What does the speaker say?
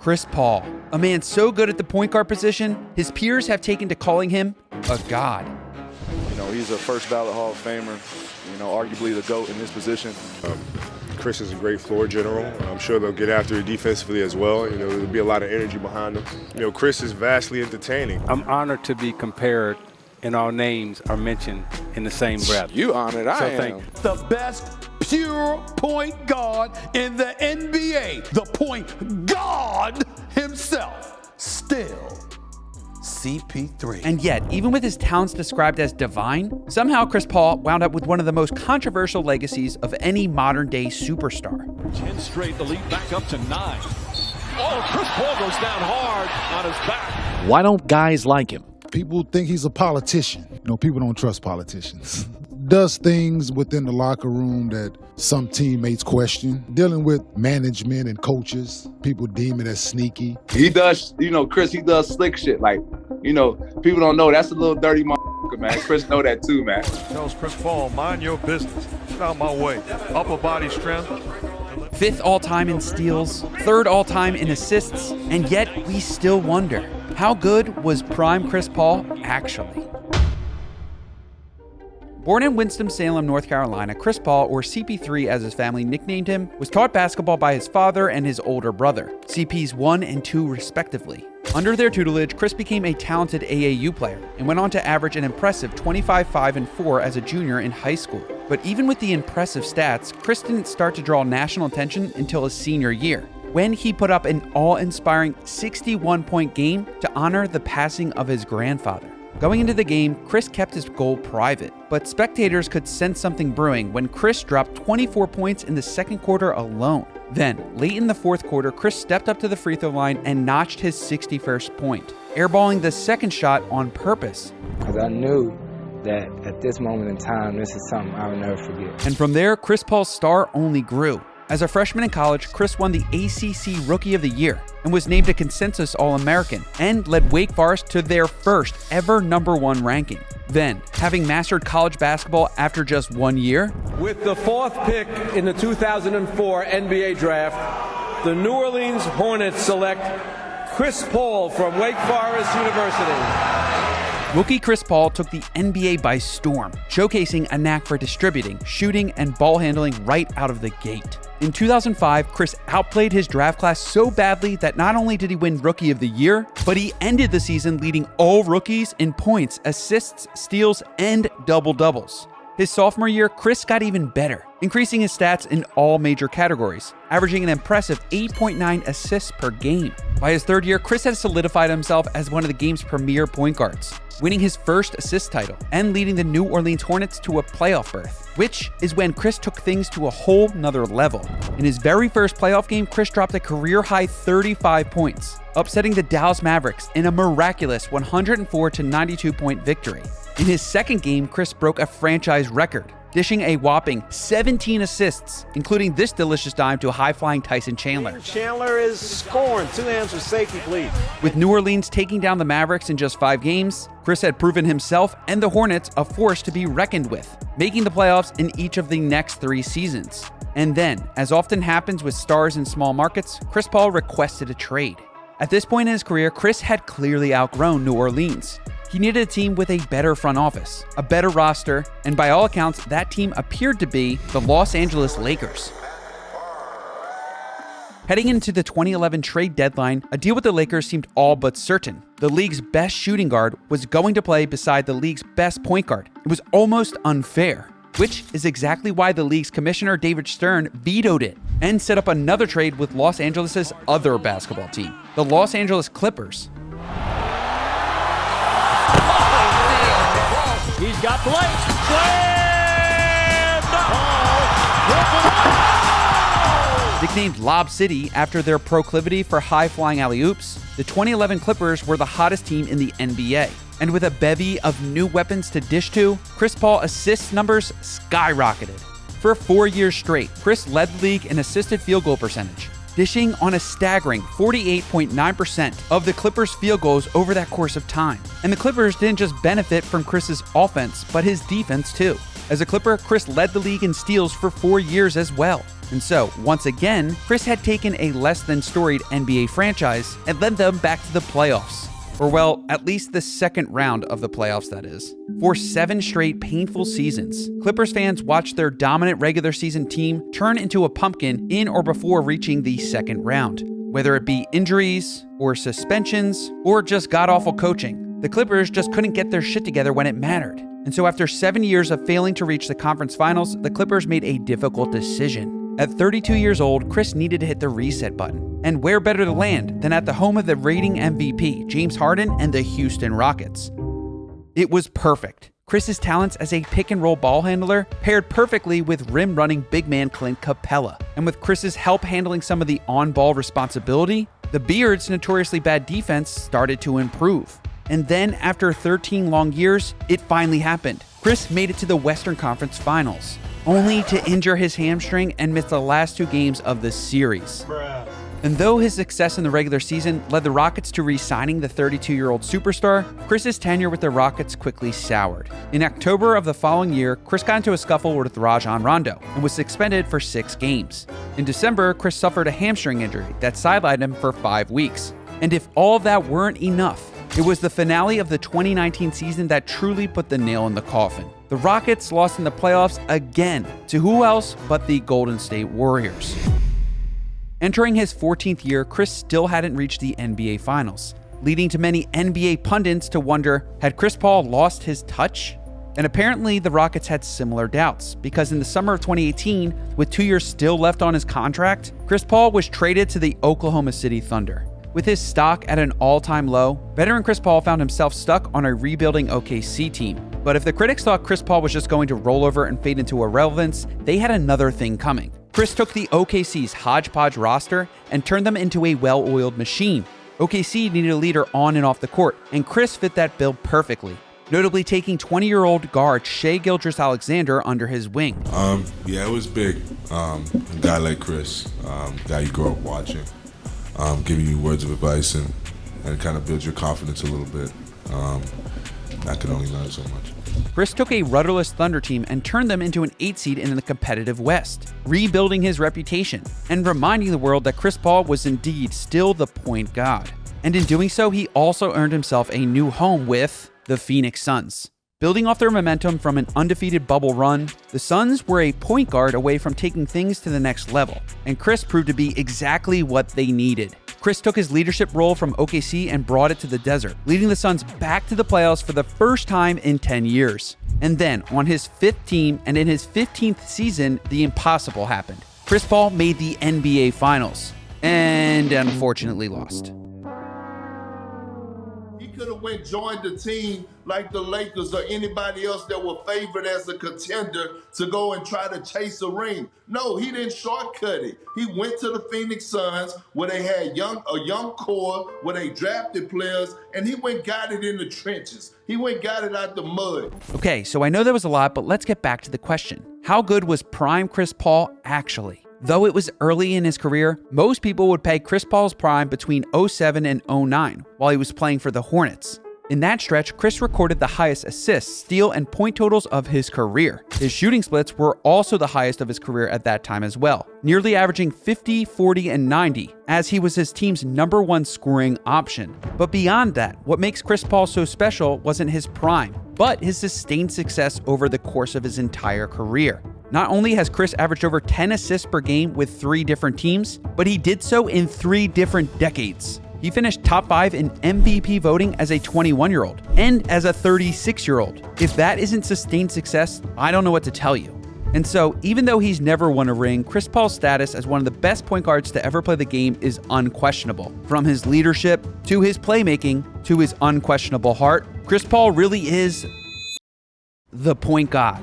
Chris Paul, a man so good at the point guard position, his peers have taken to calling him a god. You know, he's a first ballot Hall of Famer, you know, arguably the GOAT in this position. Chris is a great floor general. I'm sure they'll get after it defensively as well. You know, there'll be a lot of energy behind him. You know, Chris is vastly entertaining. I'm honored to be compared and our names are mentioned in the same breath. You honored, I am. The best pure point guard in the NBA, the point guard himself, still CP3. And yet, even with his talents described as divine, somehow Chris Paul wound up with one of the most controversial legacies of any modern-day superstar. 10 straight, the lead back up to 9. Oh, Chris Paul goes down hard on his back. Why don't guys like him? People think he's a politician. You know, people don't trust politicians. Does things within the locker room that some teammates question. Dealing with management and coaches, people deem it as sneaky. He does, you know, Chris, he does slick shit. Like, you know, people don't know that's a little dirty motherfucker, man. Chris know that too, man. Tells Chris Paul, mind your business. Get out my way. Upper body strength. 5th all-time in steals, 3rd all-time in assists, and yet we still wonder, how good was prime Chris Paul actually? Born in Winston-Salem, North Carolina, Chris Paul, or CP3 as his family nicknamed him, was taught basketball by his father and his older brother, CPs 1 and 2 respectively. Under their tutelage, Chris became a talented AAU player and went on to average an impressive 25, 5, and 4 as a junior in high school. But even with the impressive stats, Chris didn't start to draw national attention until his senior year, when he put up an awe-inspiring 61-point game to honor the passing of his grandfather. Going into the game, Chris kept his goal private, but spectators could sense something brewing when Chris dropped 24 points in the second quarter alone. Then, late in the fourth quarter, Chris stepped up to the free throw line and notched his 61st point, airballing the second shot on purpose. Because I knew that at this moment in time, this is something I will never forget. And from there, Chris Paul's star only grew. As a freshman in college, Chris won the ACC Rookie of the Year and was named a consensus All-American and led Wake Forest to their first ever #1 ranking. Then, having mastered college basketball after just 1 year, with the 4th pick in the 2004 NBA draft, the New Orleans Hornets select Chris Paul from Wake Forest University. Rookie Chris Paul took the NBA by storm, showcasing a knack for distributing, shooting, and ball handling right out of the gate. In 2005, Chris outplayed his draft class so badly that not only did he win Rookie of the Year, but he ended the season leading all rookies in points, assists, steals, and double-doubles. His sophomore year, Chris got even better, increasing his stats in all major categories, averaging an impressive 8.9 assists per game. By his 3rd year, Chris had solidified himself as one of the game's premier point guards, winning his first assist title and leading the New Orleans Hornets to a playoff berth, which is when Chris took things to a whole nother level. In his very first playoff game, Chris dropped a career-high 35 points, upsetting the Dallas Mavericks in a miraculous 104-92-point victory. In his second game, Chris broke a franchise record, dishing a whopping 17 assists, including this delicious dime to high-flying Tyson Chandler. Chandler is scoring. 2 hands for safety, please. With New Orleans taking down the Mavericks in just 5 games, Chris had proven himself and the Hornets a force to be reckoned with, making the playoffs in each of the next 3 seasons. And then, as often happens with stars in small markets, Chris Paul requested a trade. At this point in his career, Chris had clearly outgrown New Orleans. He needed a team with a better front office, a better roster, and by all accounts, that team appeared to be the Los Angeles Lakers. Heading into the 2011 trade deadline, a deal with the Lakers seemed all but certain. The league's best shooting guard was going to play beside the league's best point guard. It was almost unfair, which is exactly why the league's commissioner David Stern vetoed it and set up another trade with Los Angeles' other basketball team, the Los Angeles Clippers. He's got Blake. Nicknamed Lob City after their proclivity for high-flying alley-oops, the 2011 Clippers were the hottest team in the NBA. And with a bevy of new weapons to dish to, Chris Paul assist numbers skyrocketed. For 4 years straight, Chris led the league in assisted field goal percentage, dishing on a staggering 48.9% of the Clippers' field goals over that course of time. And the Clippers didn't just benefit from Chris's offense, but his defense too. As a Clipper, Chris led the league in steals for 4 years as well. And so, once again, Chris had taken a less than storied NBA franchise and led them back to the playoffs. Or well, at least the second round of the playoffs, that is. For 7 straight painful seasons, Clippers fans watched their dominant regular season team turn into a pumpkin in or before reaching the second round. Whether it be injuries, or suspensions, or just god-awful coaching, the Clippers just couldn't get their shit together when it mattered. And so after 7 years of failing to reach the conference finals, the Clippers made a difficult decision. At 32 years old, Chris needed to hit the reset button. And where better to land than at the home of the reigning MVP, James Harden, and the Houston Rockets? It was perfect. Chris's talents as a pick-and-roll ball handler paired perfectly with rim-running big man Clint Capella. And with Chris's help handling some of the on-ball responsibility, the Beard's notoriously bad defense started to improve. And then, after 13 long years, it finally happened. Chris made it to the Western Conference Finals, only to injure his hamstring and miss the last 2 games of the series. And though his success in the regular season led the Rockets to re-signing the 32-year-old superstar, Chris's tenure with the Rockets quickly soured. In October of the following year, Chris got into a scuffle with Rajon Rondo and was suspended for 6 games. In December, Chris suffered a hamstring injury that sidelined him for 5 weeks. And if all of that weren't enough, it was the finale of the 2019 season that truly put the nail in the coffin. The Rockets lost in the playoffs again to who else but the Golden State Warriors. Entering his 14th year, Chris still hadn't reached the NBA Finals, leading to many NBA pundits to wonder, had Chris Paul lost his touch? And apparently the Rockets had similar doubts, because in the summer of 2018, with 2 years still left on his contract, Chris Paul was traded to the Oklahoma City Thunder. With his stock at an all-time low, veteran Chris Paul found himself stuck on a rebuilding OKC team. But if the critics thought Chris Paul was just going to roll over and fade into irrelevance, they had another thing coming. Chris took the OKC's hodgepodge roster and turned them into a well-oiled machine. OKC needed a leader on and off the court, and Chris fit that bill perfectly, notably taking 20-year-old guard Shai Gilgeous-Alexander under his wing. Yeah, it was big. A guy like Chris, guy you grew up watching, giving you words of advice and kind of build your confidence a little bit. I could only learn so much. Chris took a rudderless Thunder team and turned them into an 8 seed in the competitive West, rebuilding his reputation and reminding the world that Chris Paul was indeed still the point god. And in doing so, he also earned himself a new home with the Phoenix Suns. Building off their momentum from an undefeated bubble run, the Suns were a point guard away from taking things to the next level, and Chris proved to be exactly what they needed. Chris took his leadership role from OKC and brought it to the desert, leading the Suns back to the playoffs for the first time in 10 years. And then, on his 5th team and in his 15th season, the impossible happened. Chris Paul made the NBA Finals, and unfortunately lost. Could have joined the team like the Lakers or anybody else that were favored as a contender to go and try to chase a ring. No, he didn't shortcut it. He went to the Phoenix Suns where they had a young core, where they drafted players, and he went got it in the trenches. He went got it out the mud. Okay, so I know there was a lot, but let's get back to the question. How good was prime Chris Paul actually? Though it was early in his career, most people would peg Chris Paul's prime between 07 and 09 while he was playing for the Hornets. In that stretch, Chris recorded the highest assists, steal, and point totals of his career. His shooting splits were also the highest of his career at that time as well, nearly averaging 50, 40, and 90, as he was his team's #1 scoring option. But beyond that, what makes Chris Paul so special wasn't his prime, but his sustained success over the course of his entire career. Not only has Chris averaged over 10 assists per game with 3 different teams, but he did so in 3 different decades. He finished top 5 in MVP voting as a 21-year-old and as a 36-year-old. If that isn't sustained success, I don't know what to tell you. And so, even though he's never won a ring, Chris Paul's status as one of the best point guards to ever play the game is unquestionable. From his leadership, to his playmaking, to his unquestionable heart, Chris Paul really is the point god.